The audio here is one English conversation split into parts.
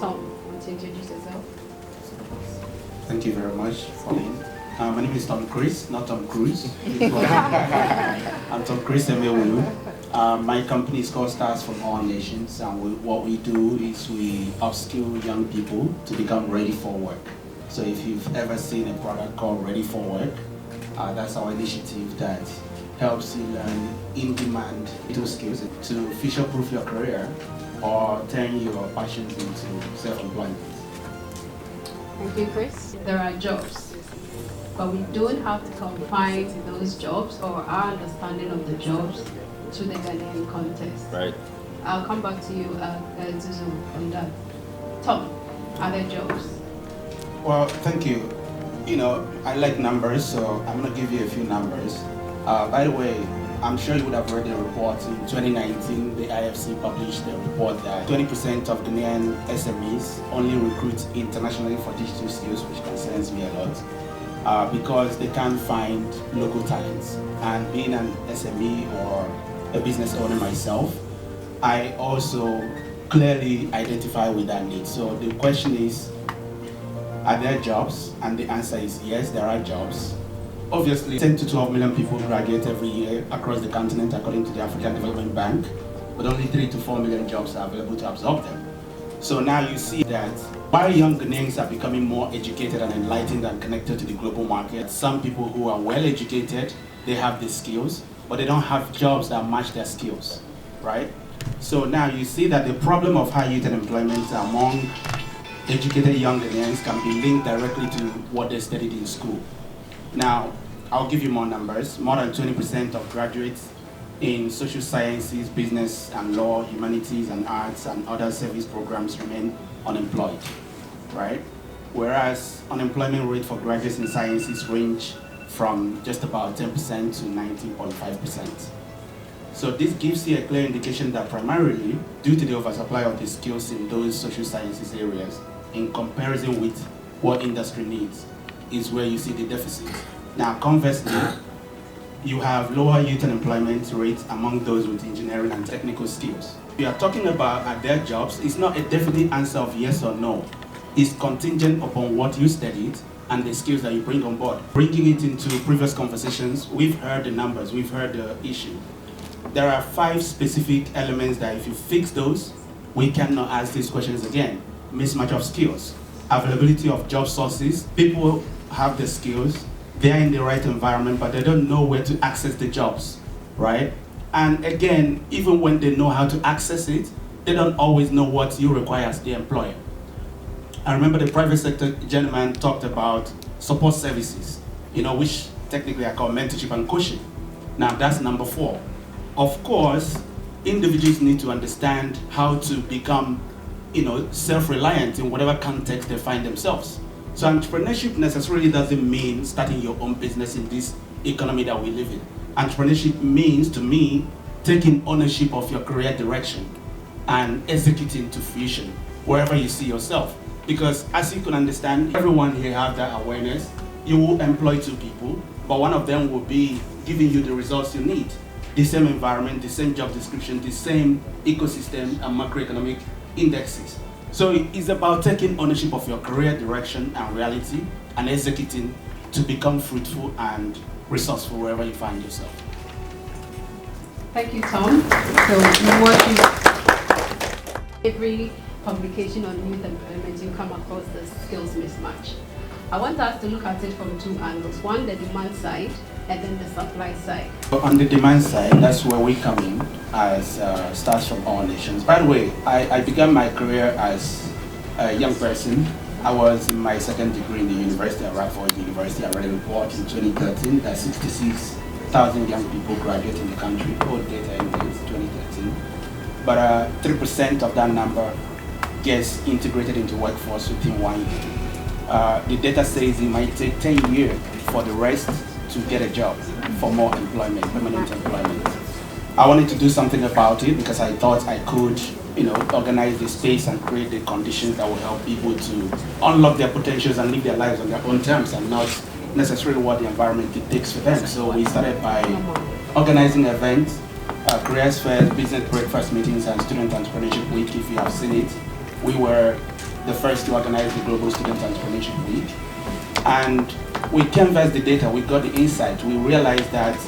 Tom, want to introduce yourself? Thank you very much, Pauline. My name is Tom Chris, not Tom Cruise. I'm Tom Chris Emewulu. My company is called Stars from All Nations, and what we do is we upskill young people to become ready for work. So if you've ever seen a product called Ready for Work, that's our initiative that helps you learn in-demand digital skills to future-proof your career or turn your passions into self-employment. Thank you, Chris. There are jobs, but we don't have to confine those jobs or our understanding of the jobs to the Ghanaian context. Right. I'll come back to you, Zuzu, on that. Tom, are there jobs? Well, thank you. You know, I like numbers, so I'm going to give you a few numbers. By the way, I'm sure you would have read the report. In 2019, the IFC published a report that 20% of Ghanaian SMEs only recruit internationally for digital skills, which concerns me a lot, because they can't find local talents. And being an SME or a business owner myself, I also clearly identify with that need. So the question is, are there jobs? And the answer is yes, there are jobs. Obviously, 10 to 12 million people graduate every year across the continent according to the African Development Bank, but only 3 to 4 million jobs are available to absorb them. So now you see that while young Ghanaians are becoming more educated and enlightened and connected to the global market, some people who are well educated, they have the skills, but they don't have jobs that match their skills, right? So now you see that the problem of high youth unemployment among educated young Ghanaians can be linked directly to what they studied in school. Now, I'll give you more numbers. More than 20% of graduates in social sciences, business and law, humanities and arts and other service programs remain unemployed, right? Whereas unemployment rate for graduates in sciences range from just about 10% to 19.5%. So this gives you a clear indication that primarily, due to the oversupply of the skills in those social sciences areas, in comparison with what industry needs, is where you see the deficit. Now, conversely, you have lower youth unemployment rates among those with engineering and technical skills. We are talking about are there jobs. It's not a definite answer of yes or no. It's contingent upon what you studied and the skills that you bring on board. Bringing it into previous conversations, we've heard the numbers, we've heard the issue. There are 5 specific elements that if you fix those, we cannot ask these questions again. Mismatch of skills, availability of job sources. People have the skills, they're in the right environment, but they don't know where to access the jobs, right? And again, even when they know how to access it, they don't always know what you require as the employer. I remember the private sector gentleman talked about support services, you know, which technically are called mentorship and coaching. Now that's number 4. Of course, individuals need to understand how to become, you know, self-reliant in whatever context they find themselves. So entrepreneurship necessarily doesn't mean starting your own business in this economy that we live in. Entrepreneurship means, to me, taking ownership of your career direction and executing to fruition wherever you see yourself. Because as you can understand, everyone here have that awareness. You will employ 2 people, but one of them will be giving you the results you need. The same environment, the same job description, the same ecosystem and macroeconomic indexes. So it's about taking ownership of your career direction and reality and executing to become fruitful and resourceful wherever you find yourself. Thank you, Tom. So we want you, every publication on youth employment, you come across the skills mismatch. I want us to look at it from 2 angles. One, the demand side, and then the supply side. So on the demand side, that's where we come in as Stars from All Nations. By the way, I began my career as a young person. I was in my 2nd degree in the university at Radford University. I read a report in 2013 that 66,000 young people graduate in the country. Old data indicates 2013. But 3% of that number gets integrated into workforce within 1 year. The data says it might take 10 years for the rest to get a job, for more employment, permanent employment. I wanted to do something about it because I thought I could, you know, organize the space and create the conditions that will help people to unlock their potentials and live their lives on their own terms and not necessarily what the environment dictates for them. So we started by organizing events, careers fairs, business breakfast meetings, and student entrepreneurship week. If you have seen it, we were the first to organize the Global Student Entrepreneurship Week. And we canvassed the data, we got the insight, we realized that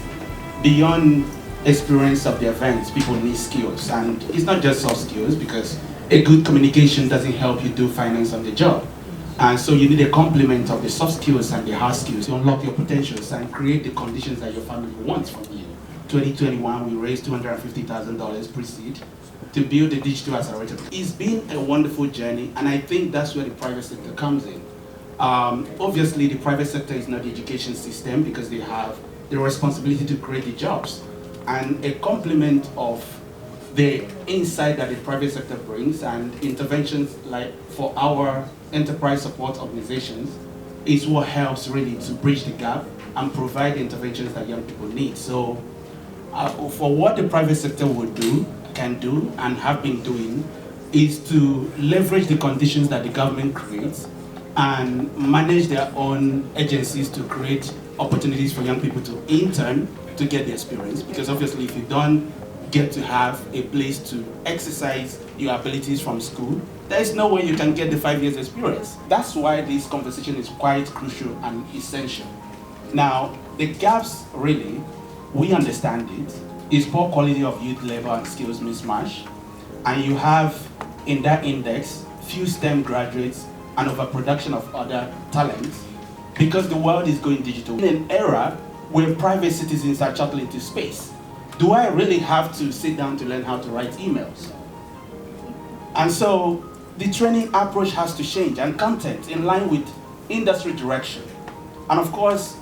beyond experience of the events, people need skills. And it's not just soft skills, because a good communication doesn't help you do finance on the job. And so you need a complement of the soft skills and the hard skills to unlock your potentials and create the conditions that your family wants from you. 2021, we raised $250,000 pre-seed to build the digital accelerator. It's been a wonderful journey, and I think that's where the private sector comes in. Obviously, the private sector is not the education system, because they have the responsibility to create the jobs. And a complement of the insight that the private sector brings and interventions like for our enterprise support organizations is what helps really to bridge the gap and provide the interventions that young people need. So for what the private sector can do and have been doing is to leverage the conditions that the government creates and manage their own agencies to create opportunities for young people to intern to get the experience. Because obviously if you don't get to have a place to exercise your abilities from school, there is no way you can get the 5 years experience. That's why this conversation is quite crucial and essential. Now, the gaps really, we understand it, is poor quality of youth labor and skills mismatch. And you have in that index, few STEM graduates and overproduction of other talents, because the world is going digital. In an era where private citizens are shuttling into space, do I really have to sit down to learn how to write emails? And so the training approach has to change, and content in line with industry direction. And of course,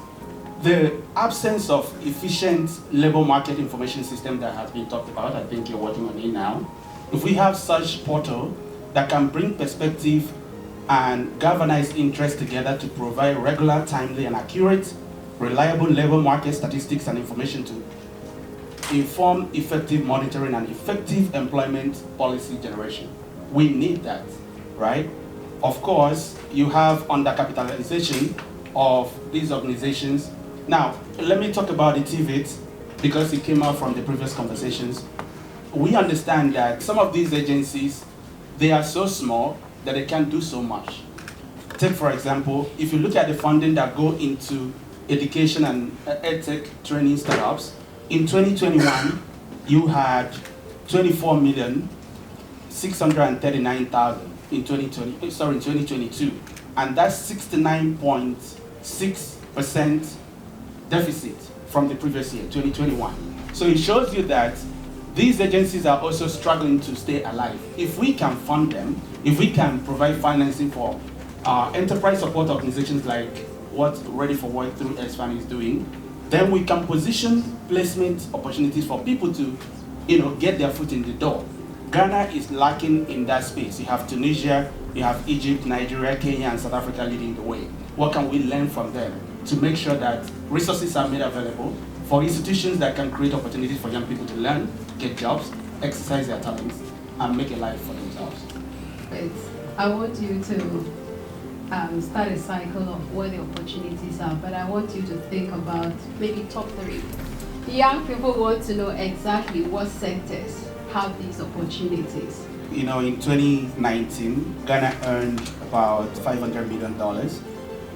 the absence of efficient labor market information system that has been talked about, I think you're working on it now. If we have such portal that can bring perspective and galvanize interest together to provide regular, timely, and accurate, reliable labor market statistics and information to inform effective monitoring and effective employment policy generation. We need that, right? Of course, you have undercapitalization of these organizations. Now, let me talk about the TVET, because it came out from the previous conversations. We understand that some of these agencies, they are so small that they can't do so much. Take, for example, if you look at the funding that go into education and edtech training startups, in 2021, you had 24,639,000 in 2022, and that's 69.6% deficit from the previous year, 2021. So it shows you that these agencies are also struggling to stay alive. If we can fund them, if we can provide financing for enterprise support organizations like what Ready for Work through SFAN is doing, then we can position placement opportunities for people to, get their foot in the door. Ghana is lacking in that space. You have Tunisia, you have Egypt, Nigeria, Kenya, and South Africa leading the way. What can we learn from them to make sure that resources are made available for institutions that can create opportunities for young people to learn, get jobs, exercise their talents, and make a life for themselves? Great. I want you to start a cycle of where the opportunities are, but I want you to think about maybe top 3. Young people want to know exactly what sectors have these opportunities. In 2019, Ghana earned about $500 million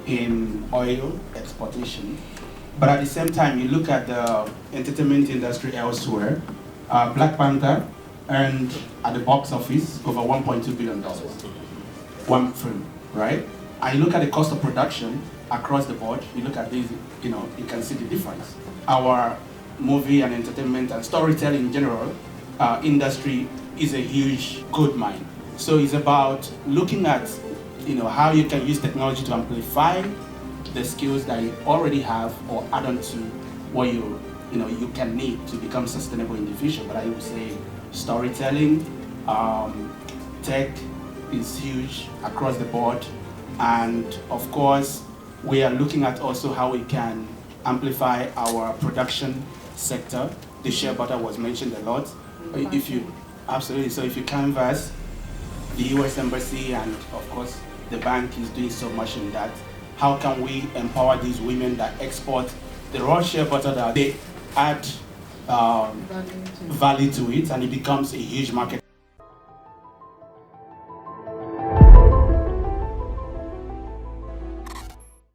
in oil exportation. But at the same time, you look at the entertainment industry elsewhere, Black Panther earned at the box office over $1.2 billion. One film, right? And you look at the cost of production across the board, you look at these, you can see the difference. Our movie and entertainment and storytelling in general industry is a huge gold mine. So it's about looking at, how you can use technology to amplify the skills that you already have or add on to what you can need to become sustainable in the future. But I would say storytelling, tech is huge across the board. And of course, we are looking at also how we can amplify our production sector. The shea butter was mentioned a lot. Absolutely, so if you canvass the US Embassy and of course the bank is doing so much in that, how can we empower these women that export the raw shea butter that they add value to it, and it becomes a huge market.